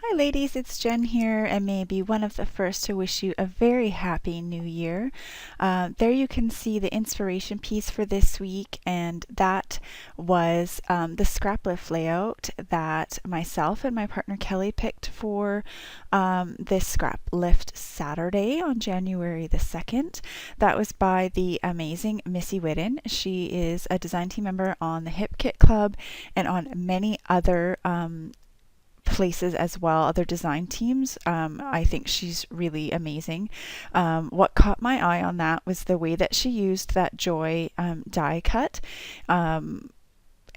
Hi ladies, it's Jen here and may be one of the first to wish you a very happy new year. There you can see the inspiration piece for this week, and that was the Scraplift layout that myself and my partner Kelly picked for this Scraplift Saturday on January the 2nd. That was by the amazing Missy Whitten. She is a design team member on the Hip Kit Club and on many other places as well, other design teams. I think she's really amazing. What caught my eye on that was the way that she used that Joy die cut,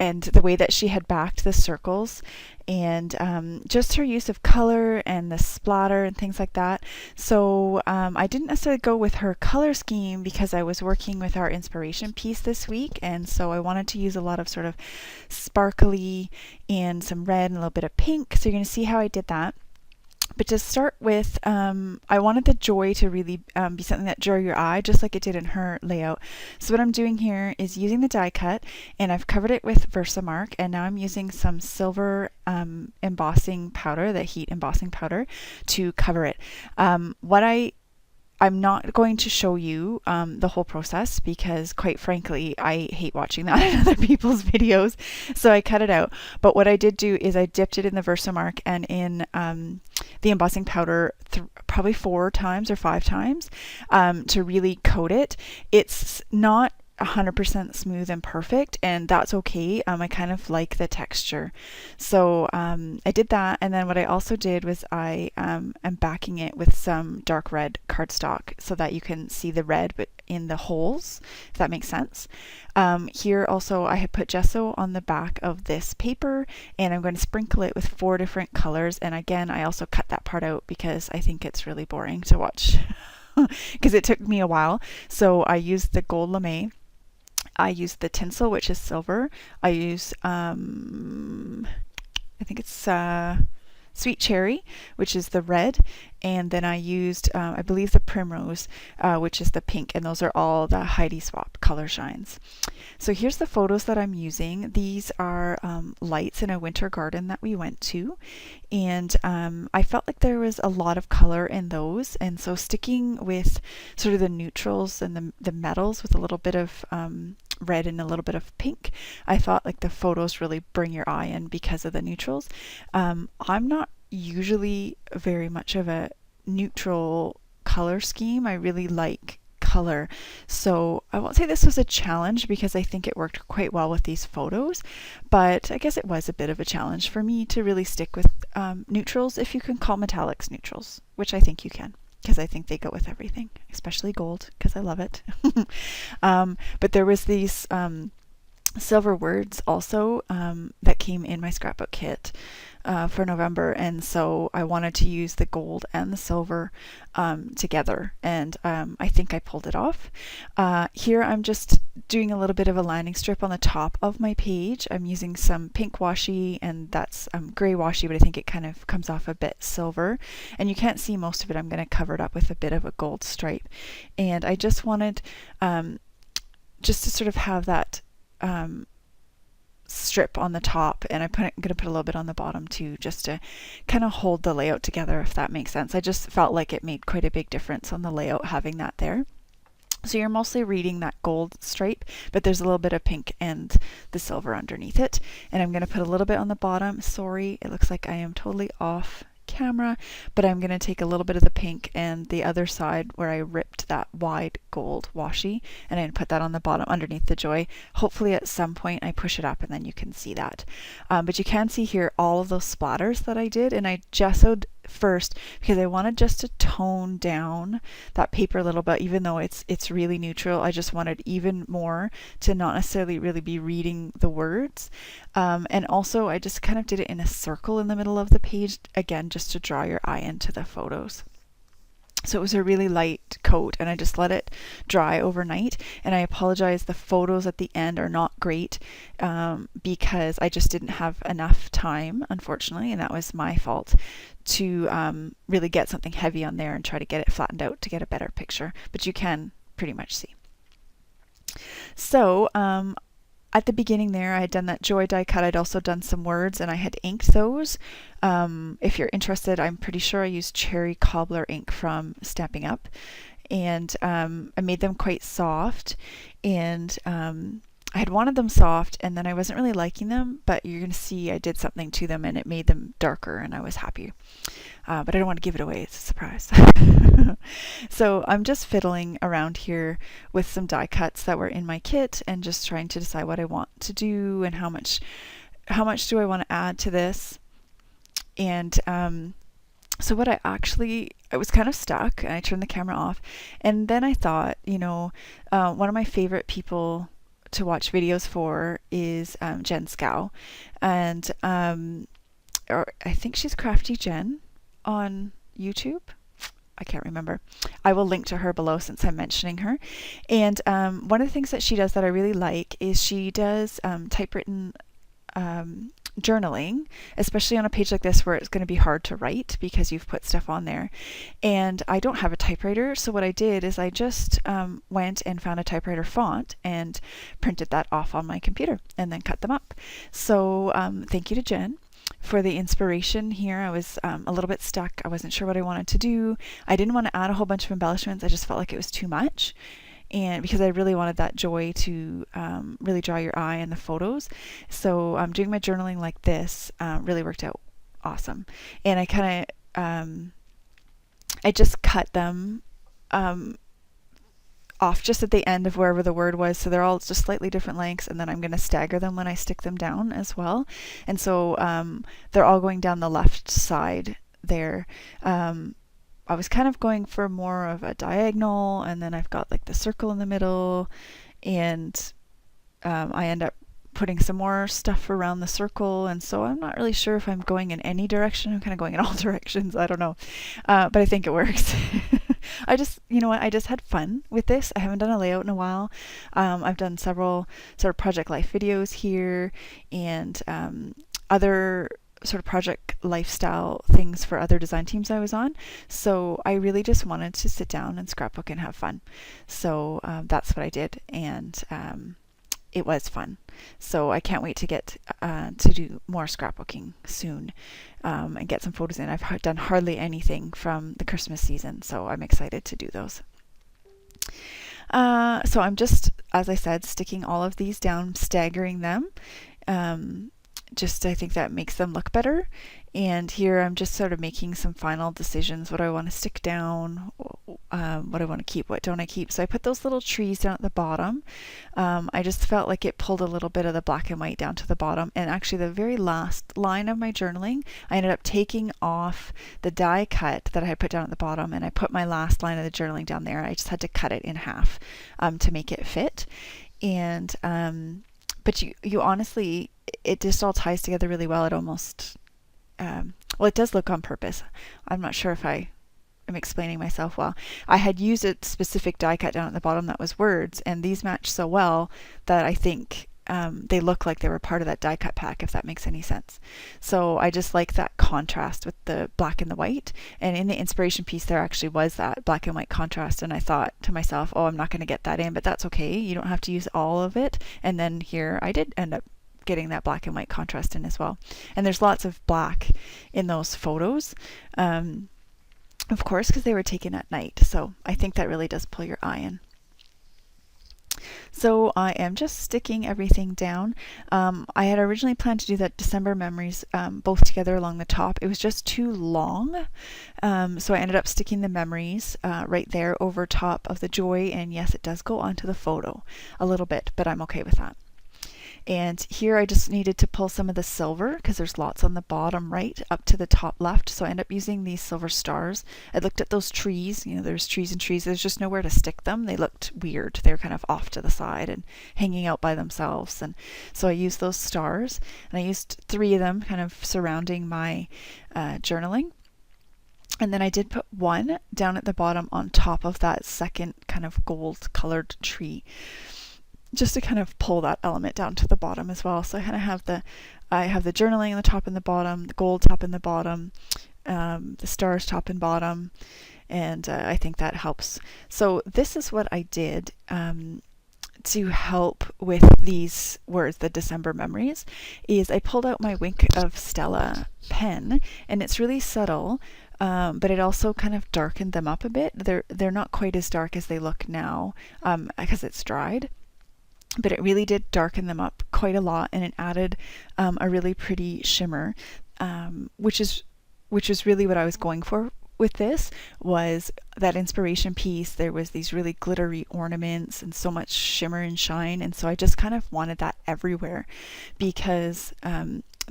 and the way that she had backed the circles, and just her use of color and the splatter and things like that. So I didn't necessarily go with her color scheme because I was working with our inspiration piece this week, and so I wanted to use a lot of sort of sparkly and some red and a little bit of pink. So you're going to see how I did that. But to start with, I wanted the joy to really be something that drew your eye, just like it did in her layout. So what I'm doing here is using the die cut, and I've covered it with Versamark, and now I'm using some silver embossing powder, the heat embossing powder, to cover it. I'm not going to show you the whole process because, quite frankly, I hate watching that in other people's videos, so I cut it out. But what I did do is I dipped it in the Versamark and in the embossing powder probably 4 times or 5 times to really coat it. It's not 100% smooth and perfect, and that's okay. I kind of like the texture, so I did that. And then what I also did was I am backing it with some dark red cardstock so that you can see the red but in the holes, if that makes sense. Here also I had put gesso on the back of this paper, and I'm going to sprinkle it with 4 different colors. And again, I also cut that part out because I think it's really boring to watch because it took me a while. So I used the gold lame, I use the tinsel, which is silver. I use, I think it's sweet cherry, which is the red. And then I used, I believe, the primrose, which is the pink. And those are all the Heidi Swap color shines. So here's the photos that I'm using. These are lights in a winter garden that we went to. And I felt like there was a lot of color in those. And so sticking with sort of the neutrals and the metals with a little bit of red and a little bit of pink, I thought like the photos really bring your eye in because of the neutrals. I'm not usually very much of a neutral color scheme. I really like color, so I won't say this was a challenge because I think it worked quite well with these photos, but I guess it was a bit of a challenge for me to really stick with neutrals, if you can call metallics neutrals, which I think you can, because I think they go with everything, especially gold, because I love it. But there was these silver words also that came in my scrapbook kit for November, and so I wanted to use the gold and the silver together, and I think I pulled it off. Here I'm just doing a little bit of a lining strip on the top of my page. I'm using some pink washi, and that's gray washi, but I think it kind of comes off a bit silver, and you can't see most of it. I'm going to cover it up with a bit of a gold stripe, and I just wanted just to sort of have that strip on the top, and I'm going to put a little bit on the bottom too, just to kind of hold the layout together, if that makes sense. I just felt like it made quite a big difference on the layout having that there. So you're mostly reading that gold stripe, but there's a little bit of pink and the silver underneath it. And I'm going to put a little bit on the bottom. Sorry, it looks like I am totally off camera, but I'm going to take a little bit of the pink and the other side where I ripped that wide gold washi, and I'm going to put that on the bottom underneath the joy. Hopefully at some point I push it up and then you can see that. But you can see here all of those splatters that I did, and I gessoed first because I wanted just to tone down that paper a little bit. Even though it's really neutral, I just wanted even more to not necessarily really be reading the words. And also I just kind of did it in a circle in the middle of the page, again just to draw your eye into the photos. So it was a really light coat, and I just let it dry overnight. And I apologize, the photos at the end are not great because I just didn't have enough time, unfortunately, and that was my fault, to really get something heavy on there and try to get it flattened out to get a better picture. But you can pretty much see. So at the beginning there, I had done that joy die cut. I'd also done some words and I had inked those. If you're interested, I'm pretty sure I used cherry cobbler ink from Stamping Up. And I made them quite soft, and I had wanted them soft, and then I wasn't really liking them, but you're going to see I did something to them and it made them darker, and I was happy. But I don't want to give it away, it's a surprise. So I'm just fiddling around here with some die cuts that were in my kit and just trying to decide what I want to do and how much do I want to add to this. And so what I was kind of stuck, and I turned the camera off, and then I thought, one of my favorite people to watch videos for is Jen Scow, and or I think she's Crafty Jen on YouTube. I can't remember. I will link to her below since I'm mentioning her. And one of the things that she does that I really like is she does typewritten journaling, especially on a page like this where it's going to be hard to write because you've put stuff on there. And I don't have a typewriter, so what I did is I just went and found a typewriter font and printed that off on my computer and then cut them up. So thank you to Jen for the inspiration here. I was a little bit stuck. I wasn't sure what I wanted to do. I didn't want to add a whole bunch of embellishments. I just felt like it was too much. And because I really wanted that joy to really draw your eye in the photos. So doing my journaling like this really worked out awesome. And I kind of, I just cut them off just at the end of wherever the word was. So they're all just slightly different lengths, and then I'm going to stagger them when I stick them down as well. And so they're all going down the left side there. I was kind of going for more of a diagonal, and then I've got like the circle in the middle, and I end up putting some more stuff around the circle, and so I'm not really sure if I'm going in any direction. I'm kind of going in all directions. I don't know, but I think it works. I just, I just had fun with this. I haven't done a layout in a while. I've done several sort of project life videos here, and other sort of project lifestyle things for other design teams I was on. So I really just wanted to sit down and scrapbook and have fun. So that's what I did, and it was fun. So I can't wait to get to do more scrapbooking soon and get some photos in. I've done hardly anything from the Christmas season, so I'm excited to do those. So I'm just, as I said, sticking all of these down, staggering them. I think that makes them look better. And here I'm just sort of making some final decisions. What do I want to stick down? What do I want to keep? What don't I keep? So I put those little trees down at the bottom. I just felt like it pulled a little bit of the black and white down to the bottom. And actually the very last line of my journaling, I ended up taking off the die cut that I had put down at the bottom, and I put my last line of the journaling down there. I just had to cut it in half to make it fit. And but you honestly, it just all ties together really well. It almost, it does look on purpose. I'm not sure if I am explaining myself well. I had used a specific die cut down at the bottom that was words, and these match so well that I think they look like they were part of that die cut pack, if that makes any sense. So I just like that contrast with the black and the white. And in the inspiration piece, there actually was that black and white contrast. And I thought to myself, oh, I'm not going to get that in, but that's okay. You don't have to use all of it. And then here I did end up getting that black and white contrast in as well. And there's lots of black in those photos, of course, because they were taken at night. So I think that really does pull your eye in. So I am just sticking everything down. I had originally planned to do that December memories both together along the top. It was just too long. So I ended up sticking the memories right there over top of the joy. And yes, it does go onto the photo a little bit, but I'm okay with that. And here I just needed to pull some of the silver because there's lots on the bottom right up to the top left. So I end up using these silver stars. I looked at those trees, there's trees and trees. There's just nowhere to stick them. They looked weird. They were kind of off to the side and hanging out by themselves. And so I used those stars, and I used 3 of them kind of surrounding my journaling. And then I did put one down at the bottom on top of that second kind of gold colored tree, just to kind of pull that element down to the bottom as well. So I kind of have the journaling on the top and the bottom, the gold top and the bottom, the stars top and bottom, and I think that helps. So this is what I did to help with these words, the December memories, is I pulled out my Wink of Stella pen, and it's really subtle, but it also kind of darkened them up a bit. They're not quite as dark as they look now, because it's dried, but it really did darken them up quite a lot, and it added a really pretty shimmer, which is really what I was going for with this. Was that inspiration piece. There was these really glittery ornaments and so much shimmer and shine, and so I just kind of wanted that everywhere, because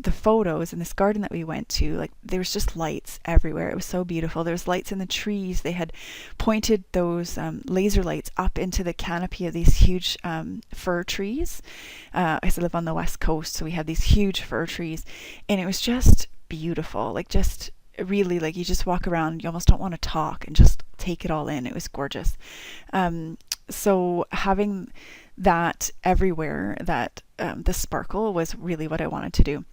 the photos in this garden that we went to, like, there was just lights everywhere. It was so beautiful. There was lights in the trees. They had pointed those laser lights up into the canopy of these huge fir trees. I live on the west coast, so we had these huge fir trees, and it was just beautiful. Like, just really, like, you just walk around, you almost don't want to talk and just take it all in. It was gorgeous. So having that everywhere, that the sparkle, was really what I wanted to do.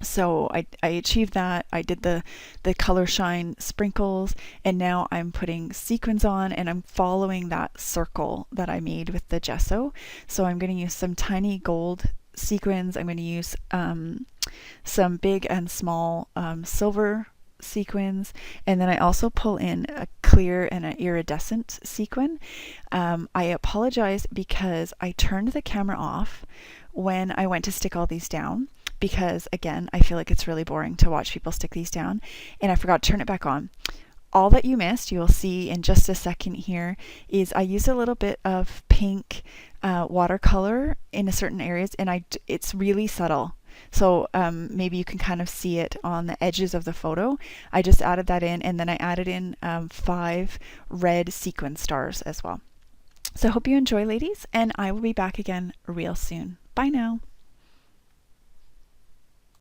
So I achieved that. I did the color shine sprinkles, and now I'm putting sequins on, and I'm following that circle that I made with the gesso. So I'm going to use some tiny gold sequins. I'm going to use some big and small silver sequins, and then I also pull in a clear and an iridescent sequin. I apologize because I turned the camera off when I went to stick all these down, because again, I feel like it's really boring to watch people stick these down, and I forgot to turn it back on. All that you missed, you'll see in just a second here, is I used a little bit of pink watercolor in certain areas, and it's really subtle. So maybe you can kind of see it on the edges of the photo. I just added that in, and then I added in 5 red sequin stars as well. So I hope you enjoy, ladies, and I will be back again real soon. Bye now.